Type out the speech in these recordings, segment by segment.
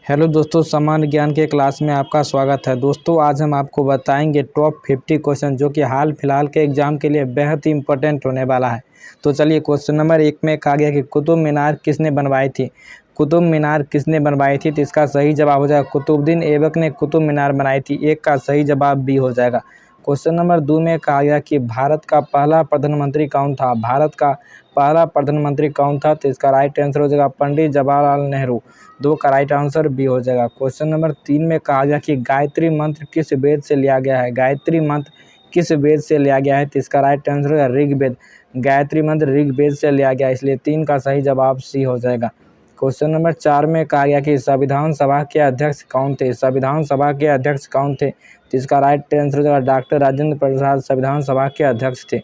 Hello दोस्तों, सामान्य ज्ञान के क्लास में आपका स्वागत है। दोस्तों, आज हम आपको बताएंगे टॉप 50 क्वेश्चन जो कि हाल फिलहाल के एग्जाम के लिए बेहद ही इंपॉर्टेंट होने वाला है। तो चलिए, क्वेश्चन नंबर 1 में कहा गया कि कुतुब मीनार किसने बनवाई थी। कुतुब मीनार किसने बनवाई थी, तो इसका सही जवाब हो जाएगा कुतुबुद्दीन ऐबक ने कुतुब मीनार बनाई थी। एक का सही जवाब बी हो जाएगा। क्वेश्चन नंबर 2 में कहा गया कि भारत का पहला प्रधानमंत्री कौन था। भारत का पहला प्रधानमंत्री कौन था, तो इसका राइट आंसर हो जाएगा पंडित जवाहरलाल नेहरू। 2 का राइट आंसर बी हो जाएगा। क्वेश्चन नंबर 3 में कहा गया कि गायत्री मंत्र किस वेद से लिया गया है। गायत्री मंत्र किस वेद से लिया गया है, तो इसका राइट आंसर है ऋग्वेद। गायत्री मंत्र ऋग्वेद से लिया गया, इसलिए 3 का सही जवाब सी हो जाएगा। क्वेश्चन नंबर 4 में कहा गया कि संविधान सभा के अध्यक्ष कौन थे। संविधान सभा के अध्यक्ष कौन थे, तो इसका राइट आंसर हो जाएगा डॉक्टर राजेंद्र प्रसाद संविधान सभा के अध्यक्ष थे।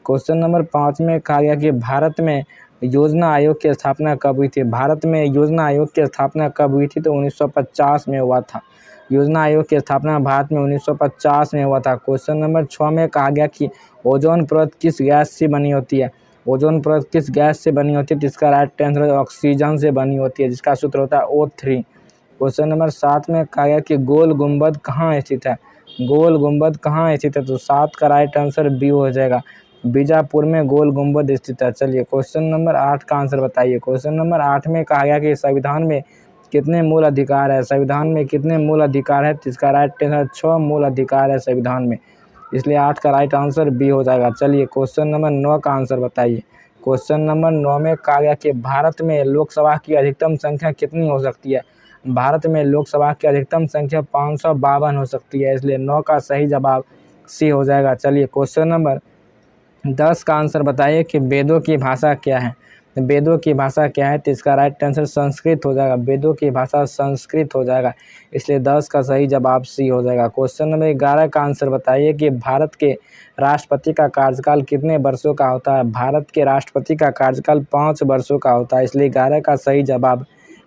क्वेश्चन नंबर 5 में कहा गया कि भारत में योजना आयोग की स्थापना कब हुई थी। भारत में योजना आयोग की स्थापना कब हुई थी, तो 1950 में हुआ था। योजना आयोग की स्थापना भारत में 1950 में हुआ था। क्वेश्चन नंबर 6 में कहा गया कि ओजोन परत किस गैस से बनी होती है। ओजोन परत किस गैस से बनी होती है, तो इसका राइट आंसर ऑक्सीजन से बनी होती है, जिसका सूत्र होता है O3। क्वेश्चन नंबर 7 में कहा गया कि गोल गुंबद कहाँ स्थित है। गोल गुंबद कहाँ स्थित है, तो 7 का राइट आंसर बी हो जाएगा। बीजापुर में गोल गुंबद स्थित है। चलिए, क्वेश्चन नंबर 8 का आंसर बताइए। क्वेश्चन नंबर 8 में कहा गया कि संविधान में कितने मूल अधिकार है। संविधान में कितने मूल अधिकार है, तो इसका राइट आंसर 6 मूल अधिकार है संविधान में, इसलिए 8 का राइट आंसर बी हो जाएगा। चलिए, क्वेश्चन नंबर 9 का आंसर बताइए। क्वेश्चन नंबर 9 में कहा गया कि भारत में लोकसभा की अधिकतम संख्या कितनी हो सकती है। भारत में लोकसभा की अधिकतम संख्या 552 हो सकती है, इसलिए 9 का सही जवाब सी हो जाएगा। चलिए, क्वेश्चन नंबर 10 का आंसर बताइए कि वेदों की भाषा क्या है। वेदों की भाषा क्या है, तो इसका राइट आंसर संस्कृत हो जाएगा। वेदों की भाषा संस्कृत हो जाएगा, इसलिए 10 का सही जवाब सी हो जाएगा। क्वेश्चन नंबर 11 का आंसर बताइए कि भारत के राष्ट्रपति का कार्यकाल कितने वर्षों का होता है। भारत के राष्ट्रपति का कार्यकाल 5 वर्षों का होता है, इसलिए 11 का सही जवाब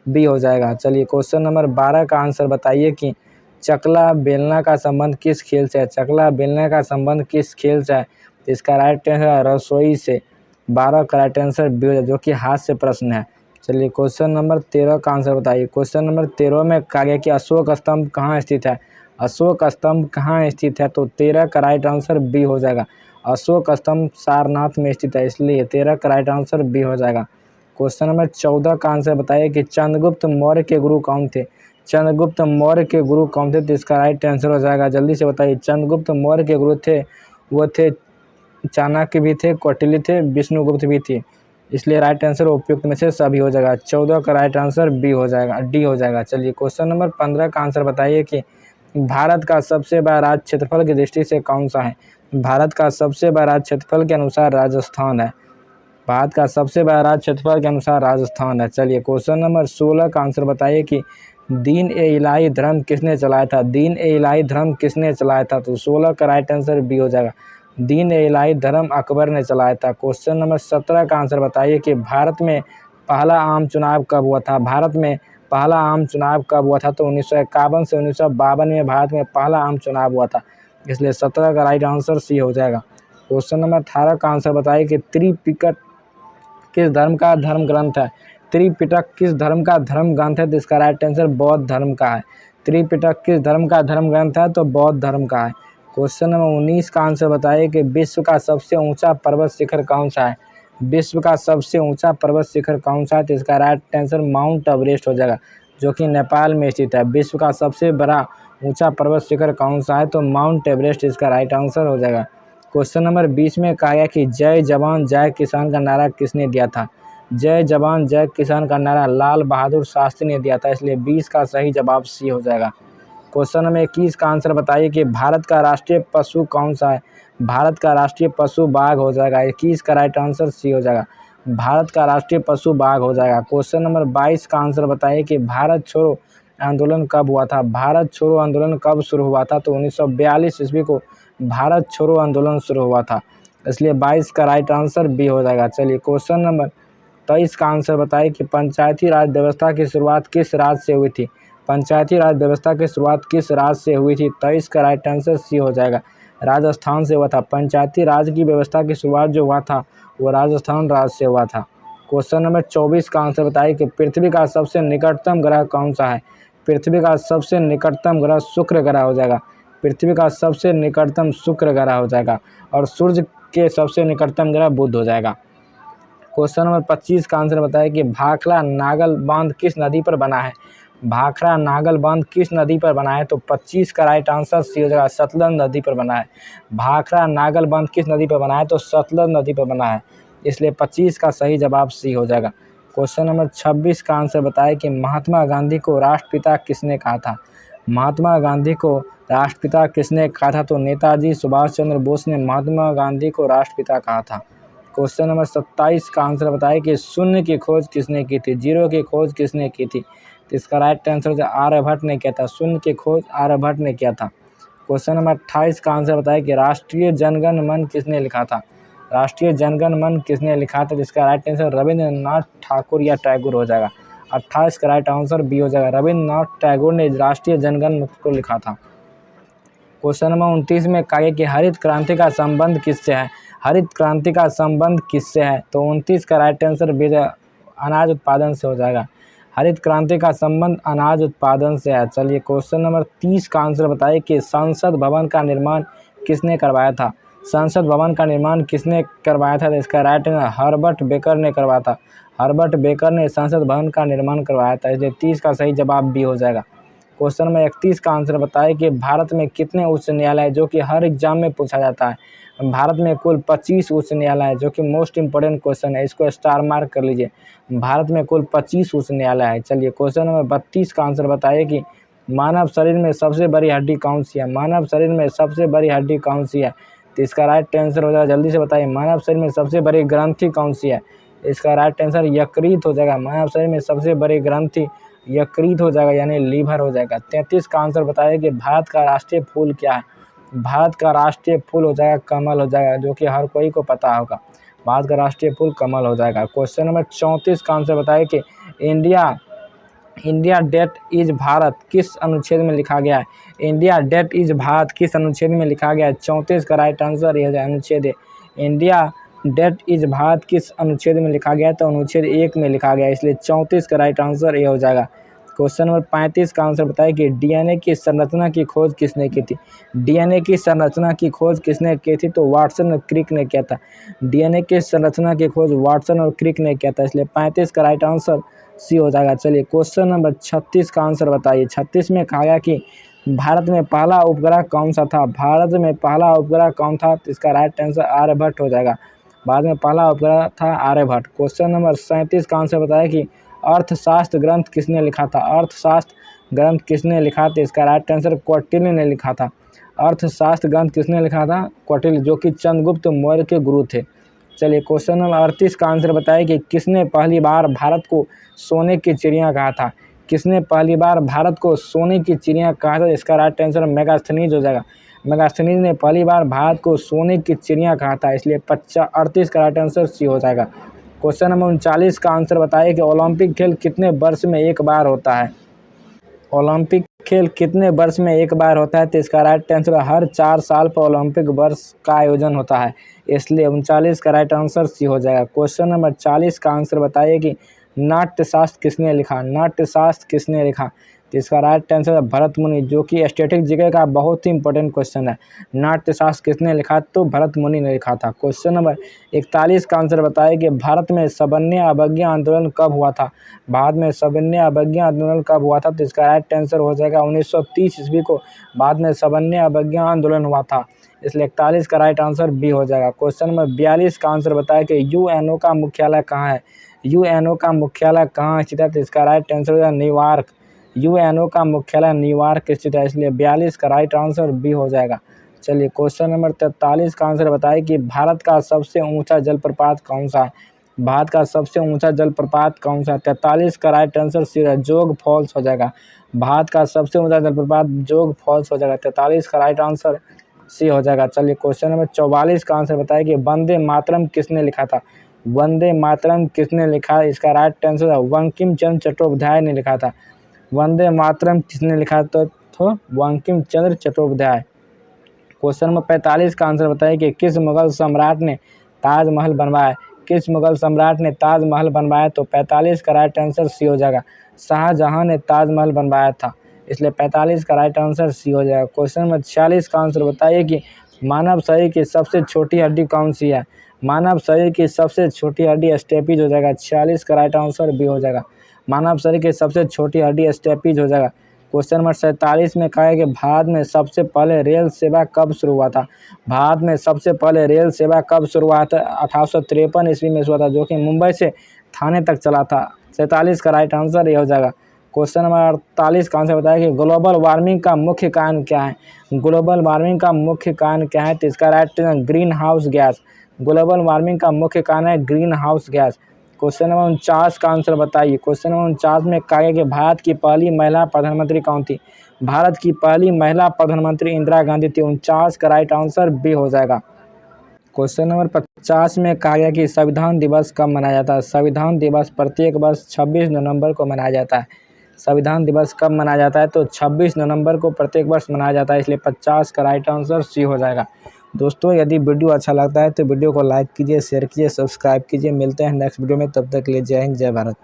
बी हो जाएगा। चलिए, क्वेश्चन नंबर 12 का आंसर बताइए कि चकला बेलना का संबंध किस खेल से है। चकला बेलने का संबंध किस खेल से है, तो इसका राइट आंसर रसोई से। 12 का राइट आंसर बी हो जाएगा, जो कि हाथ से प्रश्न है। चलिए, क्वेश्चन नंबर 13 का आंसर बताइए। क्वेश्चन नंबर 13 में कहा गया कि अशोक स्तंभ कहाँ स्थित है। अशोक स्तंभ कहाँ स्थित है, तो 13 का राइट आंसर बी हो जाएगा। अशोक स्तंभ सारनाथ में स्थित है, इसलिए 13 का राइट आंसर बी हो जाएगा। क्वेश्चन नंबर 14 का आंसर बताइए कि चंद्रगुप्त मौर्य के गुरु कौन थे। चंद्रगुप्त मौर्य के गुरु कौन थे, तो इसका राइट आंसर हो जाएगा, जल्दी से बताइए। चंद्रगुप्त मौर्य के गुरु थे, वो थे चाणक्य भी थे, कौटिल्य थे, विष्णुगुप्त भी थे, इसलिए राइट आंसर उपयुक्त में से सभी हो जाएगा। 14 का राइट आंसर बी हो जाएगा, डी हो जाएगा। चलिए, क्वेश्चन नंबर 15 का आंसर बताइए कि भारत का सबसे बड़ा राज्य क्षेत्रफल की दृष्टि से कौन सा है। भारत का सबसे बड़ा राज्य क्षेत्रफल के अनुसार राजस्थान है। भारत का सबसे बड़ा राज्य क्षेत्रफल के अनुसार राजस्थान है। चलिए, क्वेश्चन नंबर 16 का आंसर बताइए कि दीन ए इलाही धर्म किसने चलाया था। दीन ए इलाही धर्म किसने चलाया था, तो 16 का राइट आंसर बी हो जाएगा। दीन ए इलाही धर्म अकबर ने चलाया था। क्वेश्चन नंबर 17 का आंसर बताइए कि भारत में पहला आम चुनाव कब हुआ था। भारत में पहला आम चुनाव कब हुआ था, तो 1951 से 1952 में भारत में पहला आम चुनाव हुआ था, इसलिए 17 का राइट आंसर सी हो जाएगा। क्वेश्चन नंबर 18 का आंसर बताइए कि त्रिपिटक किस धर्म का धर्म ग्रंथ है। त्रिपिटक किस धर्म का धर्म ग्रंथ है, तो इसका राइट आंसर बौद्ध धर्म का है। त्रिपिटक किस धर्म का धर्म ग्रंथ है, तो बौद्ध धर्म का है। क्वेश्चन नंबर 19 का आंसर बताइए कि विश्व का सबसे ऊंचा पर्वत शिखर कौन सा है। विश्व का सबसे ऊंचा पर्वत शिखर कौन सा है, तो इसका राइट आंसर माउंट एवरेस्ट हो जाएगा, जो कि नेपाल में स्थित है। विश्व का सबसे बड़ा ऊंचा पर्वत शिखर कौन सा है, तो माउंट एवरेस्ट इसका राइट आंसर हो जाएगा। क्वेश्चन नंबर 20 में कहा गया कि जय जवान जय किसान का नारा किसने दिया था। जय जवान जय किसान का नारा लाल बहादुर शास्त्री ने दिया था, इसलिए 20 का सही जवाब सी हो जाएगा। क्वेश्चन नंबर 21 का आंसर बताइए कि भारत का राष्ट्रीय पशु कौन सा है। भारत का राष्ट्रीय पशु बाघ हो जाएगा, 21 का राइट आंसर सी हो जाएगा। भारत का राष्ट्रीय पशु बाघ हो जाएगा। क्वेश्चन नंबर 22 का आंसर बताइए कि भारत छोड़ो आंदोलन कब हुआ था। भारत छोड़ो आंदोलन कब शुरू हुआ था, तो 1942 ईस्वी को भारत छोड़ो आंदोलन शुरू हुआ था, इसलिए 22 का राइट आंसर बी हो जाएगा। चलिए, क्वेश्चन नंबर 23 का आंसर बताइए कि पंचायती राज व्यवस्था की शुरुआत किस राज्य से हुई थी। पंचायती राज व्यवस्था की शुरुआत किस राज्य से हुई थी, 23 का राइट आंसर सी हो जाएगा। राजस्थान से हुआ था। पंचायती राज की व्यवस्था की शुरुआत जो हुआ था, वो राजस्थान राज्य से हुआ था। क्वेश्चन नंबर 24 का आंसर बताइए कि पृथ्वी का सबसे निकटतम ग्रह कौन सा है। पृथ्वी का सबसे निकटतम ग्रह शुक्र ग्रह हो जाएगा। पृथ्वी का सबसे निकटतम शुक्र ग्रह हो जाएगा और सूर्य के सबसे निकटतम ग्रह बुध हो जाएगा। क्वेश्चन नंबर 25 का आंसर बताएं कि भाखड़ा नागल बांध किस नदी पर बना है। भाखड़ा नागल बांध किस नदी पर बना है, तो 25 का राइट आंसर सी हो जाएगा, सतलज नदी पर बना है। भाखड़ा नागल बांध किस नदी पर बना है, तो सतलज नदी पर बना है, इसलिए 25 का सही जवाब सी हो जाएगा। क्वेश्चन नंबर 26 का आंसर बताएं कि महात्मा गांधी को राष्ट्रपिता किसने कहा था। महात्मा गांधी को राष्ट्रपिता किसने कहा था, तो नेताजी सुभाष चंद्र बोस ने महात्मा गांधी को राष्ट्रपिता कहा था। क्वेश्चन नंबर 27 का आंसर बताएं कि शून्य की खोज किसने की थी, जीरो की खोज किसने की थी, तो इसका राइट आंसर आर्यभट्ट ने किया था। शून्य की खोज आर्यभट्ट ने किया था। क्वेश्चन नंबर 28 का आंसर बताएं कि राष्ट्रीय जनगण मन किसने लिखा था। राष्ट्रीय जनगण मन किसने लिखा था, जिसका राइट आंसर रविंद्रनाथ ठाकुर या टैगोर हो जाएगा। 28 का राइट आंसर बी हो जाएगा, रविंद्रनाथ टैगोर ने राष्ट्रीय जनगण मन को लिखा था। क्वेश्चन नंबर 29 में कहा कि हरित क्रांति का संबंध किससे है। हरित क्रांति का संबंध किससे है, तो 29 का राइट आंसर बी अनाज उत्पादन से हो जाएगा। हरित क्रांति का संबंध अनाज उत्पादन से है। चलिए क्वेश्चन नंबर 30 का आंसर बताइए कि संसद भवन का निर्माण किसने करवाया था। संसद भवन का निर्माण किसने करवाया था, तो इसका राइट आंसर हर्बर्ट बेकर ने करवाया था। हर्बर्ट बेकर ने संसद भवन का निर्माण करवाया था, इसलिए 30 का सही जवाब बी हो जाएगा। क्वेश्चन नंबर 31 का आंसर बताएं कि भारत में कितने उच्च न्यायालय है, जो कि हर एग्जाम में पूछा जाता है। भारत में कुल 25 उच्च न्यायालय है, जो कि मोस्ट इंपोर्टेंट क्वेश्चन है, इसको स्टार मार्क कर लीजिए। भारत में कुल 25 उच्च न्यायालय है। चलिए क्वेश्चन नंबर 32 का आंसर बताइए कि मानव शरीर में सबसे बड़ी हड्डी कौन सी है। मानव शरीर में सबसे बड़ी हड्डी कौन सी है, तो इसका राइट आंसर हो जाएगा, जल्दी से बताइए, मानव शरीर में सबसे बड़ी ग्रंथि कौन सी है। इसका राइट आंसर यकृत हो जाएगा। मानव शरीर में सबसे बड़ी ग्रंथि यकृत हो जाएगा, यानी लीवर हो जाएगा। 33 का आंसर बताइए कि भारत का राष्ट्रीय फूल क्या है। भारत का राष्ट्रीय फूल हो जाएगा कमल हो जाएगा, जो कि हर कोई को पता होगा। भारत का राष्ट्रीय फूल कमल हो जाएगा। क्वेश्चन नंबर 34 का आंसर बताइए कि इंडिया डेट इज भारत किस अनुच्छेद में लिखा गया है। इंडिया डेट इज भारत किस अनुच्छेद में लिखा गया है। 34 का राइट आंसर ये हो जाएगा अनुच्छेद है। इंडिया डेट इज भारत किस अनुच्छेद में लिखा गया है, तो अनुच्छेद 1 में लिखा गया है, इसलिए 34 का राइट आंसर ये हो जाएगा। क्वेश्चन नंबर 35 का आंसर बताइए कि डीएनए की संरचना की खोज किसने की थी। डीएनए की संरचना की खोज किसने की थी, तो वाटसन और क्रिक ने किया था। डीएनए की संरचना की खोज वाटसन और क्रिक ने किया था, इसलिए 35 का राइट आंसर सी हो जाएगा। चलिए क्वेश्चन नंबर 36 का आंसर बताइए। 36 में कहा गया कि भारत में पहला उपग्रह कौन सा था। भारत में पहला उपग्रह कौन था, तो इसका राइट आंसर आर्यभट्ट हो जाएगा। भारत में पहला उपग्रह था आर्यभट्ट। क्वेश्चन नंबर 37 का आंसर बताया कि अर्थशास्त्र ग्रंथ किसने लिखा था। अर्थशास्त्र ग्रंथ किसने लिखा था, इसका राइट आंसर कौटिल्य ने लिखा था। अर्थशास्त्र ग्रंथ किसने लिखा था, कौटिल्य, जो कि चंद्रगुप्त मौर्य के गुरु थे। चलिए क्वेश्चन नंबर 38 का आंसर बताइए कि किसने पहली बार भारत को सोने की चिड़िया कहा था। किसने पहली बार भारत को सोने की चिड़िया कहा था, इसका राइट आंसर मेगास्थनीज हो जाएगा। मेगास्थनीज ने पहली बार भारत को सोने की चिड़िया कहा था, इसलिए 38 का राइट आंसर सी हो जाएगा। क्वेश्चन नंबर 39 का आंसर बताइए कि ओलंपिक खेल कितने वर्ष में एक बार होता है। ओलंपिक खेल कितने वर्ष में एक बार होता है, तो इसका राइट आंसर हर 4 साल पर ओलंपिक वर्ष का आयोजन होता है, इसलिए 39 का राइट आंसर सी हो जाएगा। क्वेश्चन नंबर 40 का आंसर बताइए कि नाट्यशास्त्र किसने लिखा। नाट्यशास्त्र किसने लिखा, तो इसका राइट आंसर है भरत मुनि, जो कि स्टैटिक जीके का बहुत ही इंपॉर्टेंट क्वेश्चन है। नाट्यशास्त्र किसने लिखा, तो भरत मुनि ने लिखा था। क्वेश्चन नंबर 41 का आंसर बताइए कि भारत में सवर्णीय अवज्ञा आंदोलन कब हुआ था। भारत में सवर्णीय अवज्ञा आंदोलन कब हुआ था, तो इसका राइट आंसर हो जाएगा 1930 ईस्वी को भारत में सवर्णीय अवज्ञा आंदोलन हुआ था, इसलिए 41 का राइट आंसर बी हो जाएगा। क्वेश्चन नंबर 42 का आंसर बताया कि यूएनओ का मुख्यालय कहाँ है। यूएनओ का मुख्यालय कहाँ स्थित है, तो इसका राइट आंसर हो जाएगा न्यूयॉर्क। यूएनओ का मुख्यालय न्यूयॉर्क स्थित है, इसलिए 42 का राइट आंसर बी हो जाएगा। चलिए क्वेश्चन नंबर 43 का आंसर बताइए कि भारत का सबसे ऊंचा जलप्रपात कौन सा है। भारत का सबसे ऊंचा जलप्रपात कौन सा है, 43 का राइट आंसर सी है, जोग फॉल्स हो जाएगा। भारत का सबसे ऊंचा जलप्रपात जोग फॉल्स हो जाएगा, 43 का राइट आंसर सी हो जाएगा। चलिए क्वेश्चन नंबर 44 का आंसर बताइए कि वंदे मातरम किसने लिखा था। वंदे मातरम किसने लिखा, इसका राइट आंसर बंकिम चंद्र चट्टोपाध्याय ने लिखा था। वंदे मातरम किसने लिखा, तो बंकिम चंद्र चट्टोपाध्याय। क्वेश्चन नंबर 45 का आंसर बताइए कि किस मुगल सम्राट ने ताजमहल बनवाया। किस मुगल सम्राट ने ताजमहल बनवाया? तो 45 का राइट आंसर सी हो जाएगा। शाहजहां ने ताजमहल बनवाया था, इसलिए 45 का राइट आंसर सी हो जाएगा। क्वेश्चन नंबर 46 का आंसर बताइए कि मानव शरीर की सबसे छोटी हड्डी कौन सी है? मानव शरीर की सबसे छोटी हड्डी स्टेपीज हो जाएगा। 46 का राइट आंसर बी हो जाएगा। मानव शरीर की सबसे छोटी हड्डी स्टेपीज हो जाएगा। क्वेश्चन नंबर 47 में कहा है कि भारत में सबसे पहले रेल सेवा कब शुरू हुआ था? भारत में सबसे पहले रेल सेवा कब शुरू हुआ था? 1853 ईस्वी में शुरू हुआ था, जो कि मुंबई से थाने तक चला था। 47 का राइट आंसर ये हो जाएगा। क्वेश्चन नंबर 48 का आंसर बताया कि ग्लोबल वार्मिंग का मुख्य कारण क्या है? ग्लोबल वार्मिंग का मुख्य कारण क्या है? तो इसका right green house gas. Global warming का मुख्य कारण है green house gas. Question number 49 का आंसर बताइए। क्वेश्चन नंबर 49 में कहा गया कि भारत की पहली महिला प्रधानमंत्री कौन थी? भारत की पहली महिला प्रधानमंत्री इंदिरा गांधी थी। 49 का राइट आंसर बी हो जाएगा। क्वेश्चन नंबर 50 में कहा गया कि संविधान दिवस कब मनाया जाता है? संविधान दिवस प्रत्येक वर्ष 26 नवंबर को मनाया जाता है। संविधान दिवस कब मनाया जाता है? तो 26 नवंबर को प्रत्येक वर्ष मनाया जाता है, इसलिए 50 का राइट आंसर सी हो जाएगा। दोस्तों, यदि वीडियो अच्छा लगता है तो वीडियो को लाइक कीजिए, शेयर कीजिए, सब्सक्राइब कीजिए। मिलते हैं नेक्स्ट वीडियो में, तब तक के लिए जय हिंद, जय भारत।